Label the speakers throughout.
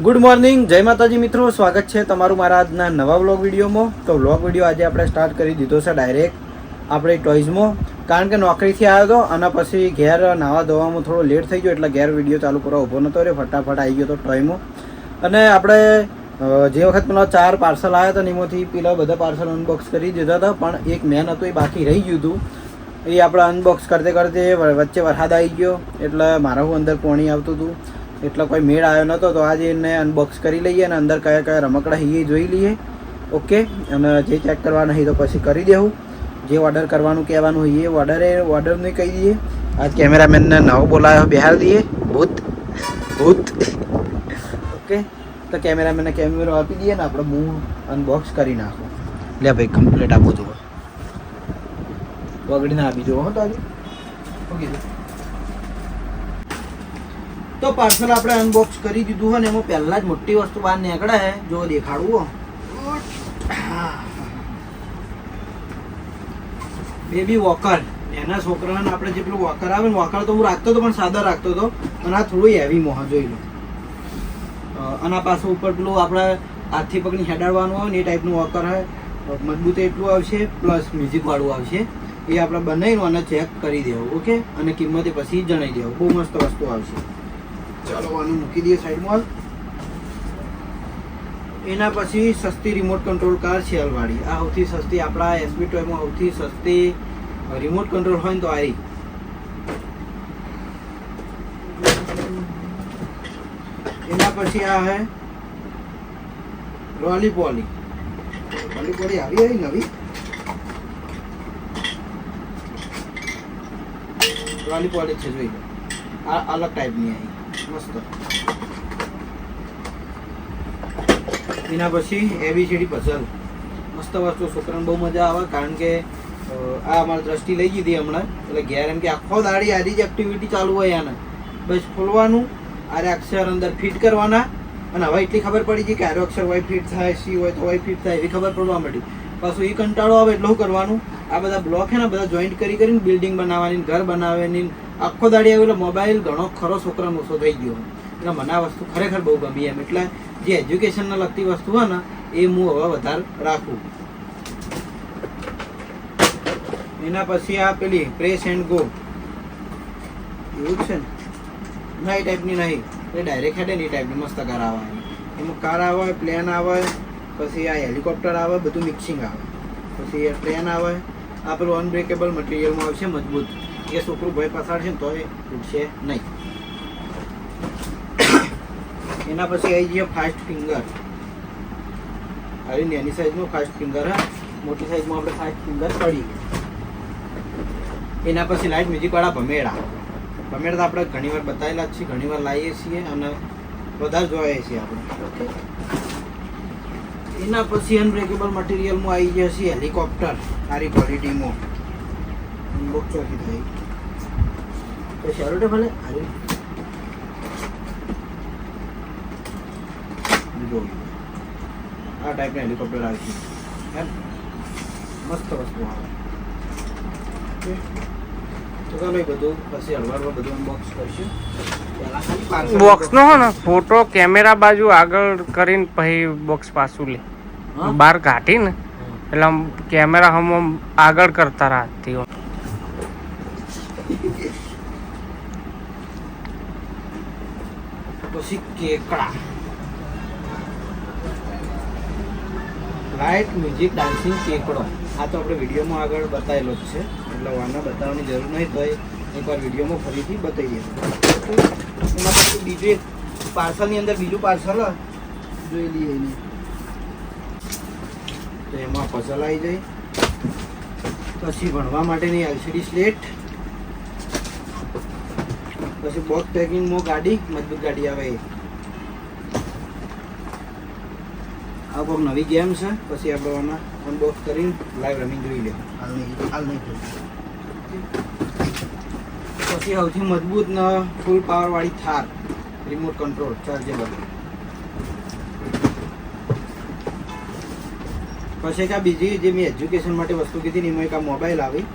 Speaker 1: Good morning, જય માતાજી મિત્રો. સ્વાગત છે તમારું મારા આજના નવા વ્લોગ વિડીયોમાં. તો વ્લોગ વિડીયો આજે આપણે સ્ટાર્ટ કરી દીધો છે ડાયરેક્ટ આપણે ટોયઝમાં, કારણ કે નોકરીથી આવ્યો હતો અને પછી ઘેર નાવા ધોવામાં થોડો લેટ થઈ ગયો એટલે ઘેર વિડીયો ચાલુ કરવા ઊભો નહોતો રહ્યો, ફટાફટ આવી ગયો હતો ટોયમાં. અને આપણે જે વખત પેલા 4 પાર્સલ આવ્યા હતા એમાંથી પેલા બધા પાર્સલ અનબોક્સ કરી દીધા હતા, પણ એક મેન હતું એ બાકી રહી ગયું હતું. એ આપણે અનબોક્સ કરતે વચ્ચે વરસાદ આવી ગયો એટલે મારા હું અંદર પાણી આવતું હતું એટલે કોઈ મેળ આવ્યો નહોતો. તો આજે એને અનબોક્સ કરી લઈએ અને અંદર કયા કયા રમકડા એ જોઈ લઈએ. ઓકે, અને જે ચેક કરવાના હોય તો પછી કરી દેવું. જે ઓર્ડર કરવાનું કહેવાનું હોય એ ઓર્ડરને કહી દઈએ. આજ કેમેરામેનને નવો બોલાવ્યો, બિહાર દઈએ ભૂત. ઓકે, તો કેમેરામેનને કેમેરો આપી દઈએ ને આપણે હું અનબોક્સ કરી નાખું. લે ભાઈ, કમ્પ્લીટ આપો જુઓ, વગડી ના આપી જુઓ. તો આજે ઓકે, તો પાર્સલ આપણે અનબોક્સ કરી દીધું હોય ને એમાં પહેલા જ મોટી વસ્તુ બહાર નીકળે છે. જો દેખાડવું બેબી વોકર. એના છોકરાને આપણે જે પેલું વોકર આવે ને, વોકર તો હું રાખતો હતો પણ સાદા રાખતો હતો, અને આ થોડું હેવી મોહ જોઈ લો. આના પાસે ઉપર પેલું આપણે હાથથી પકડી હેડાડવાનું હોય ને એ ટાઈપનું વોકર હોય. મજબૂત એટલું આવશે, પ્લસ મ્યુઝિક વાળું આવશે. એ આપણે બનાવીને અને ચેક કરી દેવું. ઓકે, અને કિંમતે પછી જણાવી દેવું. બહુ મસ્ત વસ્તુ આવશે. ચાલો આનું મૂકી દઈએ સાઈડમાં. એના પછી સસ્તી રિમોટ કંટ્રોલ કાર સેલવાળી. આ સૌથી સસ્તી આપણા એસબી ટોયમાં સૌથી સસ્તી રિમોટ કંટ્રોલ હોય ને તો આરી. એના પછી આ હે લોલીપોલી. લોલીપોલી આવી નવી લોલીપોલી છે, જોઈ લો. આ અલગ ટાઈપની આવી મસ્ત. એના પછી એબીસીડી પઝલ. મસ્ત વસ્તુ, છોકરાને બહુ મજા આવે, કારણ કે આ અમારી દ્રષ્ટિ લઈ ગઈ હતી હમણાં. એટલે ઘેર એમ કે આખો દાડી આરી જ એક્ટિવિટી ચાલુ હોય આને. બસ ખોલવાનું, આરે અક્ષર અંદર ફિટ કરવાના, અને હવે એટલી ખબર પડી ગઈ કે આરો અક્ષર વાય ફિટ થાય, સી હોય તો વાય ફિટ થાય, એવી ખબર પડવા માંડી. પાછું એ કંટાળો આવે એટલું કરવાનું. આ બધા બ્લોક છે ને બધા જોઈન્ટ કરીને બિલ્ડિંગ બનાવવાની, ઘર બનાવવાની, આખો દાડી આવે. એટલે મોબાઈલ ઘણો ખરો છોકરાનો ઓછો થઈ ગયો. એટલે મને આ વસ્તુ ખરેખર બહુ ગમી એમ. એટલે જે એજ્યુકેશનને લગતી વસ્તુ હોય ને એ હું હવે વધારે રાખું. એના પછી આ પેલી પ્રેસ એન્ડ ગો. એવું છે ને, ના એ ટાઈપની નહીં, એ ડાયરેક્ટ હેડે ને એ ટાઈપની મસ્ત કાર આવે. એમાં કાર આવે, પ્લેન આવે, પછી આ હેલિકોપ્ટર આવે, બધું મિક્સિંગ આવે. પછી એ ટ્રેન આવે. આ પેલું અનબ્રેકેબલ મટીરિયલમાં આવશે, મજબૂત. એ છોકરું ભય પસાડશે ને તો એ તૂટશે નહીં. એના પછી આવી જઈએ ફાસ્ટ ફિંગર. આવી નાની સાઈઝનું ફાસ્ટ ફિંગર હે, મોટી સાઈઝમાં આપણે ફાસ્ટ ફિંગર પડી. એના પછી લાઇટ મ્યુઝિકવાળા ભમેડા. ભમેડા આપણે ઘણીવાર બતાવેલા જ છીએ, ઘણીવાર લાવીએ છીએ અને વધારે જોઈએ છીએ આપણે. ઓકે, એના પછી અનબ્રેકેબલ મટીરિયલમાં આવી જશે હેલિકોપ્ટર. સારી ક્વોલિટીમાં અનબોક્સ ચોથી થઈ તો શેરોટે ભલે આ ટાઈપના હેલિકોપ્ટર આવે છે. મસ્ત વસ્તુ આવે. તો ચાલો એ બધું પછી હળવારમાં બધું અનબોક્સ કરીશું.
Speaker 2: બોક્સ નો હો ને ફોટો કેમેરા બાજુ આગળ કરીને પછી બોક્સ પાછું લે બહાર કાઢી ને એટલે આમ કેમેરા હમ આગળ કરતા રાખતી હોય.
Speaker 1: પછી કેકડા. લાઇટ મ્યુઝિક ડાન્સિંગ કેકડો. આ તો આપણે વિડીયોમાં આગળ બતાવેલો જ છે, એટલે વાના બતાવવાની જરૂર નહીં. તો એકવાર વિડીયોમાં ફરીથી બતાવી દઈએ. એમાં પછી બીજું એક પાર્સલની અંદર બીજું પાર્સલ જોઈ લઈએ એને. તો એમાં પઝલ આવી જાય. પછી ભણવા માટેની એલસીડી સ્લેટ. પછી બોક્સ પેકિંગમાં ગાડી, મજબૂત ગાડી આવે એ. આ કોઈક નવી ગેમ છે. પછી આપણે આમાં અનબોક્સ કરીને લાઈવ રમીને જોઈ લે. હાલ નહીં. પછી સૌથી મજબૂત ને ફૂલ પાવરવાળી થાર રિમોટ કંટ્રોલ ચાર્જેબલ. પછી એક આ બીજી જે મેં એજ્યુકેશન માટે વસ્તુ કીધી ને એમાં એક આ મોબાઈલ આવી.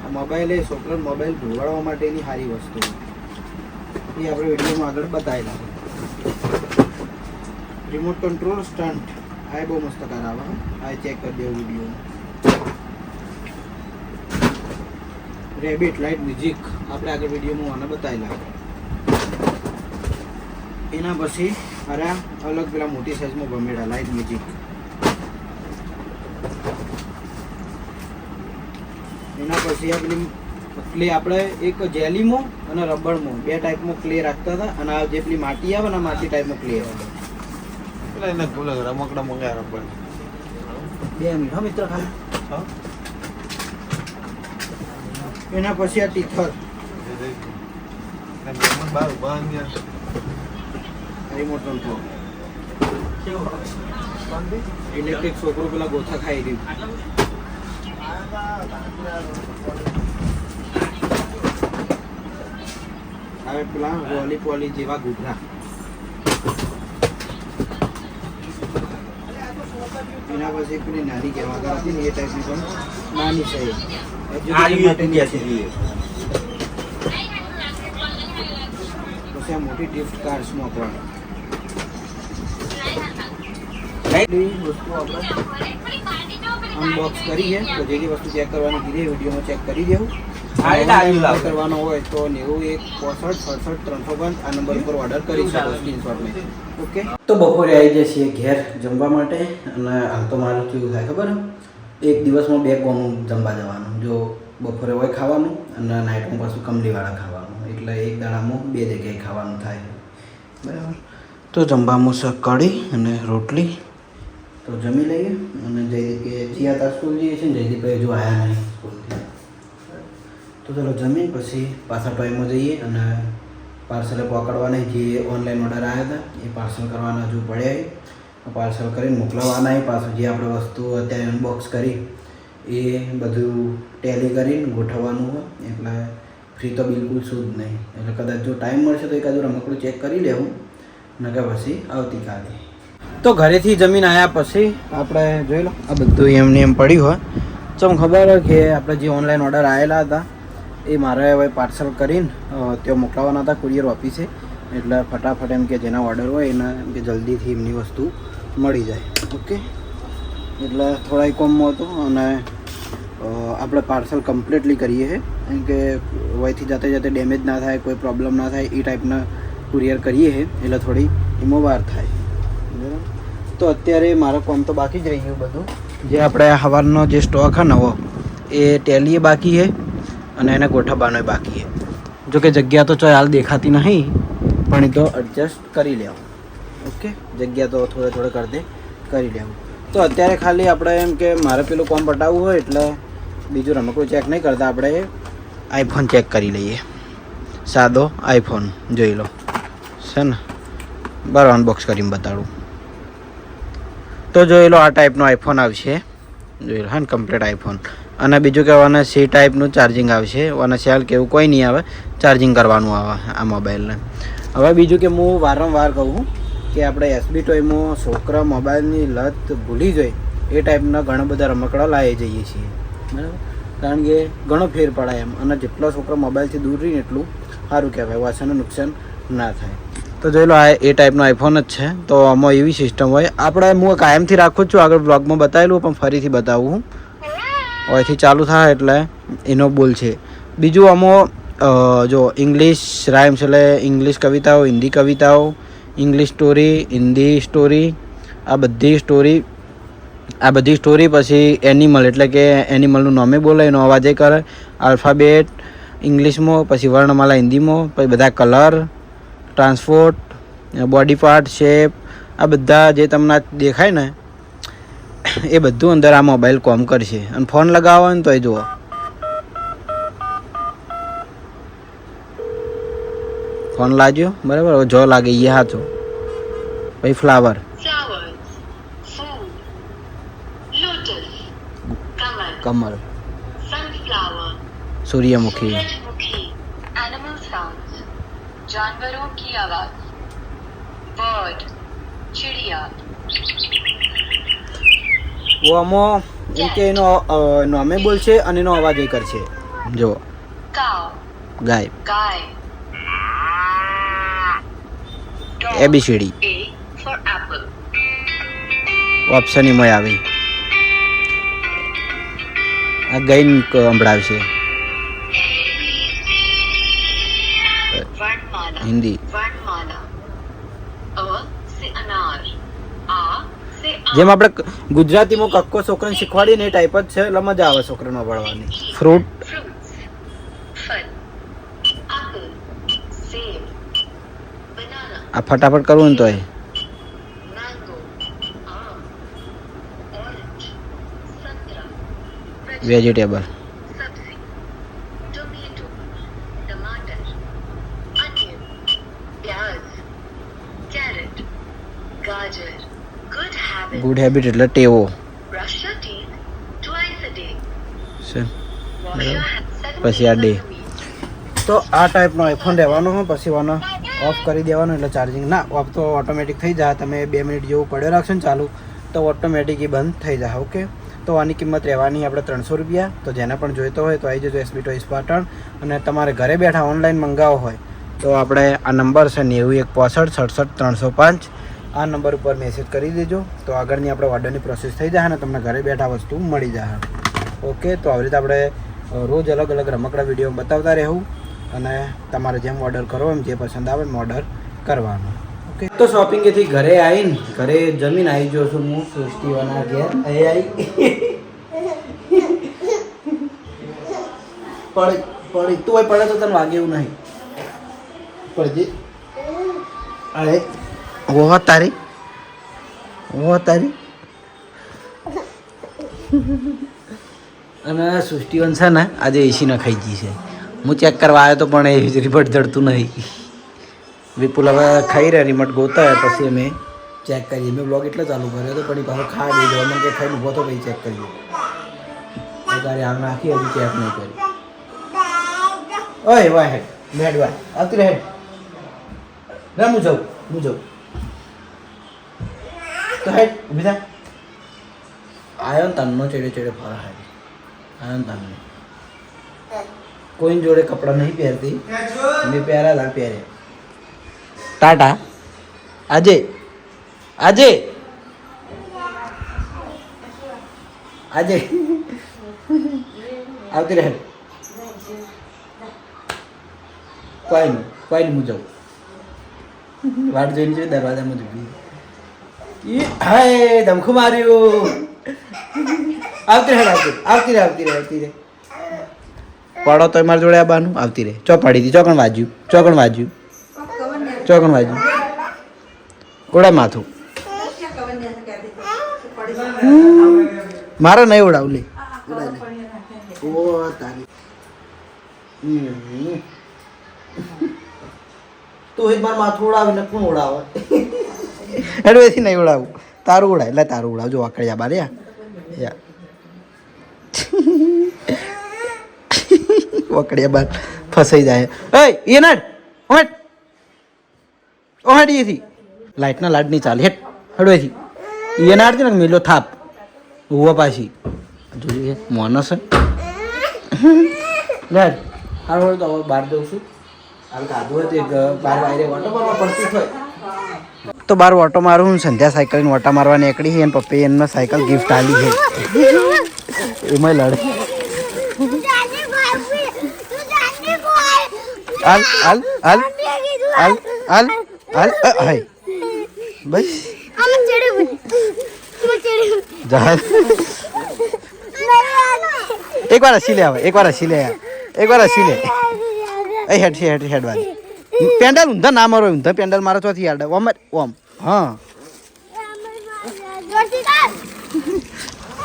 Speaker 1: આ મોબાઈલ એ છોકરાનો મોબાઈલ ભૂલવાડવા માટેની સારી વસ્તુ. એ આપણે વિડીયોમાં આગળ બતાવેલા છે. રિમોટ કંટ્રોલ સ્ટન્ટ આ બહુ મસ્ત કાર આવે આ ચેક કરી દેવું વિડીયો. રેબિટ લાઇટ મ્યુઝિક આપણે આગળ વિડીયોમાં મને બતાવેલા. એના પછી અરે અલગ પેલા મોટી સાઈઝમાં ભમેડા લાઇટ મ્યુઝિક. એના પછી આ પેલી ક્લે આપણે એક જેલીમાં અને રબડમાં બે ટાઈપમાં ક્લે રાખતા હતા અને આ જે પેલી માટી આવે ને માટી ટાઈપમાં ક્લે આવે.
Speaker 3: પેલા એને બોલે રમકડા મંગાયા રબર
Speaker 1: 2 મિનિટ હા મિત્ર ખાલી. એના પછી આ ટીથર
Speaker 3: બાર બાંધ
Speaker 1: રિમોટ કંટ્રોલ ઇલેક્ટ્રિક છોકરો પેલા ગોથા ખાઈ રહ્યું. હવે પેલા રોલી પોલી જેવા ઘૂઘરા. એના પછી પેલી નાની કહેવા હતી ને એ ટાઈપની પણ નાની છે એજ્યુકેશન માટેની છે. પછી આ મોટી ગિફ્ટ કાર્ડ્સમાં પણ વસ્તુ આપણે અનબોક્સ કરીએ તો જે વસ્તુ ચેક કરવાની કીધી વિડીયોમાં ચેક કરી દેવું. કરવાનો હોય તો 91 65 67 305 આ નંબર ઉપર ઓર્ડર કરી શકો સ્ક્રીનશોટ લઈ. ઓકે તો બપોરે આવી જઈએ છીએ ઘેર જમવા માટે અને હાલ તો મારું કેવું થાય ખબર એક દિવસમાં 2 કોમ જમવા જવાનું. જો બપોરે હોય ખાવાનું અને નાઇટમાં પાછું કમલીવાળા ખાવાનું એટલે એક દાડામાં 2 જગ્યાએ ખાવાનું થાય બરાબર. તો જમવામાં છે કઢી અને રોટલી. તો જમી લઈએ અને જયદીપ જીયા તા સ્કૂલ જઈએ છીએ ને જયદીપભાઈ હજુ આવ્યા નહીં સ્કૂલથી. તો ચલો જમીન પછી પાછા ટાઈમમાં જઈએ અને પાર્સલે પકડવાના જે ઓનલાઈન ઓર્ડર આવ્યા હતા એ પાર્સલ કરવાના હજુ પડ્યા. પાર્સલ કરીને મોકલવાના પાછું જે આપણે વસ્તુ અત્યારે અનબોક્સ કરી એ બધું ટેલી કરીને ગોઠવવાનું હોય એટલે ફ્રી તો બિલકુલ શું જ નહીં. એટલે કદાચ જો ટાઈમ મળશે તો એકાદું રમકડું ચેક કરી લેવું નકર પછી આવતીકાલે. તો ઘરેથી જમીન આવ્યા પછી આપણે જોઈ લો આ બધું એમને એમ પડ્યું હોય. ચમ ખબર હોય કે આપણે જે ઓનલાઈન ઓર્ડર આવેલા હતા એ મારે હવે પાર્સલ કરીને ત્યાં મોકલાવાના હતા કુરિયર ઓફિસે. એટલે ફટાફટ એમ કે જેના ઓર્ડર હોય એના એમ કે જલ્દીથી એમની વસ્તુ મળી જાય. ઓકે એટલે થોડા કોમમાં હતું અને આપણે પાર્સલ કમ્પ્લીટલી કરીએ છીએ એમ કે વયથી જાતે જાતે ડેમેજ ના થાય કોઈ પ્રોબ્લેમ ના થાય એ ટાઈપના કુરિયર કરીએ છીએ એટલે થોડી એમાં વાર થાય બરાબર. તો અત્યારે મારો કામ તો બાકી જ રહી ગયું બધું. જે આપણે સવારનો જે સ્ટોક છે નવો એ ટેલીએ બાકી છે અને એને ગોઠવવાનો બાકી છે. જોકે જગ્યા તો હાલ દેખાતી નહીં પણ એ તો એડજસ્ટ કરી લેવું. ઓકે જગ્યા તો થોડે કરી લેવું. તો અત્યારે ખાલી આપણે એમ કે મારે પેલું કામ પટાવવું હોય એટલે બીજું રમકડું ચેક નહીં કરતા આપણે આઈફોન ચેક કરી લઈએ. સાદો આઈફોન જોઈ લો છે ને બરાબર અનબોક્સ કરીને બતાડું. તો જોઈ લો આ ટાઈપનો આઈફોન આવશે જોઈ લો હા ને કમ્પ્લીટ આઈફોન. અને બીજું કે આને સી ટાઈપનું ચાર્જિંગ આવશે અને સેલ કે એવું કોઈ નહીં આવે ચાર્જિંગ કરવાનું આવે આ મોબાઈલને. હવે બીજું કે હું વારંવાર કહું કે આપણે એસબી ટોયમાં છોકરા મોબાઈલની લત ભૂલી જાય એ ટાઈપના ઘણા બધા રમકડા લાવી જઈએ છીએ બરાબર. કારણ કે ઘણો ફેર પડાય એમ અને જેટલો છોકરો મોબાઈલથી દૂર રહીને એટલું સારું કહેવાય વાસણનું નુકસાન ના થાય. તો જોઈ લો આ એ ટાઈપનો આઈફોન જ છે. તો આમાં એવી સિસ્ટમ હોય આપણે હું કાયમથી રાખું જ છું આગળ બ્લોગમાં બતાવેલું પણ ફરીથી બતાવું અહીંથી ચાલુ થાય એટલે એનો બોલ છે. બીજું આમાં જો ઇંગ્લિશ રાઇમ્સ એટલે ઇંગ્લિશ કવિતાઓ હિન્દી કવિતાઓ ઇંગ્લિશ સ્ટોરી હિન્દી સ્ટોરી આ બધી સ્ટોરી પછી એનિમલ એટલે કે એનિમલનું નામે બોલે એનો અવાજે કરે આલ્ફાબેટ ઇંગ્લિશમાં પછી વર્ણમાલા હિન્દીમાં પછી બધા colour transport body part shape આ બધા જે તમને દેખાય ને એ બધું અંદર આ મોબાઈલ કોમ કરશે. અને ફોન લગાવો ને તો એ જુઓ ફોન લાગ્યો બરાબર. જો લાગે એ સાચો પછી ફ્લાવર કમલ सूर्यमुखी
Speaker 4: जानवरों की आवाज बर्ड चिड़िया
Speaker 1: वो આમાં એમ કે એનો નામે બોલશે અને એનો અવાજ એ કરશે. જો
Speaker 4: cow
Speaker 1: guys
Speaker 4: guy
Speaker 1: ABCD
Speaker 4: a for apple.
Speaker 1: Option એમાં આવે આ ગઈને સંભળાવશે
Speaker 4: Varnmala.
Speaker 1: હિન્દી
Speaker 4: Varnmala. A से अनार. A से
Speaker 1: જેમ આપણે ગુજરાતીમાં કક્કો છોકરાને શીખવાડીએ ને એ ટાઈપ જ છે એટલે મજા આવે છોકરાને ભણવાની ફ્રૂટ
Speaker 4: fruits. फल. Apple. सेब. Banana.
Speaker 1: આ ફટાફટ કરવું ને તો એ
Speaker 4: Mango. Aam. Orange. Santra.
Speaker 1: Vegetable
Speaker 4: Sabzi. Tomato. Tomato. Onion. Pyaz. Carrot. Gajar. Good habit.
Speaker 1: Good habit એટલે ટેવો
Speaker 4: Brush your teeth twice a day.
Speaker 1: છે
Speaker 4: Wash your hands 7
Speaker 1: પછી આ
Speaker 4: days
Speaker 1: day.
Speaker 4: a week.
Speaker 1: તો આ ટાઈપનો આઈફોન રહેવાનો હોય પછી આનો ઓફ કરી દેવાનો એટલે ચાર્જિંગ ના ઓફ તો ઓટોમેટિક થઈ જાય તમે 2 મિનિટ જેવું પડ્યો રાખશો ને ચાલુ તો ઓટોમેટિક બંધ થઈ જાય ઓકે તો આની કિંમત રહેવાની આપણે 300 રૂપિયા તો જેને પણ જોઈતો હોય તો આવી જજો એસબી ટોઈસ પાટણ અને તમારે ઘરે બેઠા ઓનલાઈન મંગાવો હોય તો આપણે આ નંબર છે 9165676305 આ નંબર ઉપર મેસેજ કરી દેજો તો આગળની આપણે ઓર્ડરની પ્રોસેસ થઈ જાય અને તમને ઘરે બેઠા વસ્તુ મળી જાય ઓકે તો આવી રીતે આપણે રોજ અલગ અલગ રમકડા વિડીયો બતાવતા રહેવું અને તમારે જેમ ઓર્ડર કરો એમ જે પસંદ આવે એમ ઓર્ડર કરવાનો ઓકે તો શોપિંગથી ઘરે આવીને ઘરે જમીન આવી ગયો છું હું સૃષ્ટિવાના ઘેર અહીં આવી પડી તું હોય પડે તો તને વાગે એવું નહીં પડજે અરે વો તારી અને સૃષ્ટિવન છે ને આજે એસી ન ખાઈ ગઈ છે હું ચેક કરવા આવ્યો તો પણ એ રિમોટ જડતું નહીં વિપુલ હવે ખાઈ રહ્યા રિમોટ ગોતા પછી અમે ચેક કરીએ મેં બ્લોગ એટલે ચાલુ કર્યો હતો પણ એ પાછો ખા દઈ જવા મને કે ખાઈને ઊભો તો પછી ચેક કરીએ તારે આમ નાખી હજી ચેક નહીં કરી ઓય વાય હેડ મેડ વાય આવતી રહે ના હું જાઉં તો હેડ ઊભી થા આવ્યો ને તનનો ચેડે ફરા હેડ આવ્યો ને તનનો કોઈની જોડે કપડાં નહીં પહેરતી મેં પહેર્યા હતા પહેર્યા ટાટા આજે આવતી રહે કોઈ નહીં હું જાઉં વાટ જોઈને છે દરવાજામાં જુડી હાય ધમખું માર્યું આવતી રહે પડો તો મારી જોડે આવવાનું આવતી રહે ચો પડી હતી ચોકણ વાજ્યું ઉડાય માથું મારે નહીં ઉડાવ લે ઓ તારી તું એક મારું માથું ઉડાવીને કોણ ઉડાવે એડવેથી નહીં ઉડાવું તારું ઉડાય એટલે તારું ઉડાવ જો આકડ્યા બાર યા વકડિયા બાર ફસાઈ જાય એ ના ઓહાડીએથી લાઇટના લાડ નહીં ચાલે હેઠ હડવેથી એ ના હાડતી ને મેલો થાપ ઉવા પાછી જોઈએ મોનસ લેડ હારું તો હવે બહાર જઉં છું હાલ કાઢું હતું એક બાર વાયરે ઓટો મારવા પડતી હોય તો બાર ઓટો મારું હું સંધ્યા સાયકલ ઓટા મારવા નીકળી છે અને પપ્પી એમને સાયકલ ગિફ્ટ આલી છે એમાં લડે હાય બસ એક વાર હસી લે હેડ વાળી પેન્ડલ ઊંધા ના મારો ઊંધા પેન્ડલ મારો ચોથી યાદ ઓમ હા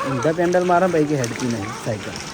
Speaker 1: ઊંધા પેન્ડલ મારો ભાઈ કે હેડતી નહીં સાયકલ